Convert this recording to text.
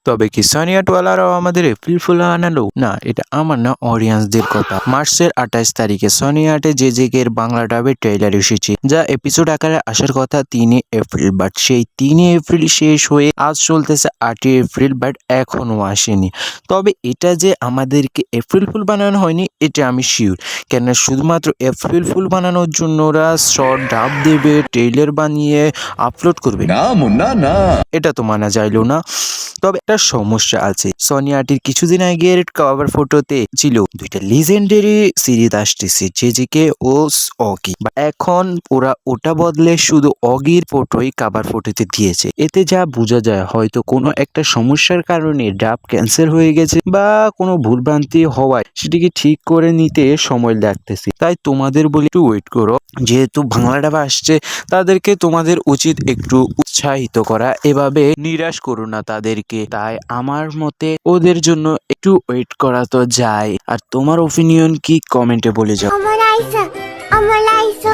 তবে কি সোনিয়া টোয়ালারাও আমাদের এপ্রিল ফুল আনালো? না, এটা আমার না, অডিয়েন্সদের কথা। মার্চের 28 তারিখে সোনিয়া আটে জেজেকের বাংলা ডাবের ট্রেলার এসেছে, যা এপিসোড আকারে আসার কথা 3 এপ্রিল, বাট সেই 3 এপ্রিল শেষ হয়ে আজ চলতেছে 8 এপ্রিল, বাট এখনো আসেনি। তবে এটা যে আমাদেরকে এপ্রিল ফুল বানানো হয়নি এটা আমি শিওর, কেন শুধুমাত্র এপ্রিল ফুল বানানোর জন্য ওরা শর্ট ডাব দেবে, ট্রেলার বানিয়ে আপলোড করবে না মুন্না না, এটা তো মানা যাইলো না। তবে একটা সমস্যা আছে, সোনিয়াটির কিছুদিন আগের কভার ফটোতে ছিল দুইটা লিজেন্ডারি সিরিজ আসতেছে, জেজেকে ও অগি। এখন ওরা ওটা বদলে শুধু অগির ফটোই কভার ফটোতে দিয়েছে। এতে যা বোঝা যায় হয়তো কোনো একটা সমস্যার কারণে ডাব ক্যান্সেল হয়ে গেছে বা কোনো ভুলভ্রান্তি হওয়ায় সেটিকে ঠিক করে নিতে সময় লাগতেছে। তাই তোমাদের বলি একটু ওয়েট করো, যেহেতু বাংলা ডাব আসছে তাদেরকে তোমাদের উচিত একটু উৎসাহিত করা, এভাবে নিরাশ করো না তাদেরকে। তাই আমার মতে ওদের জন্য একটু ওয়েট করা তো যায়। আর তোমার ওপিনিয়ন কি, কমেন্টে বলে যাও। আমার আইসা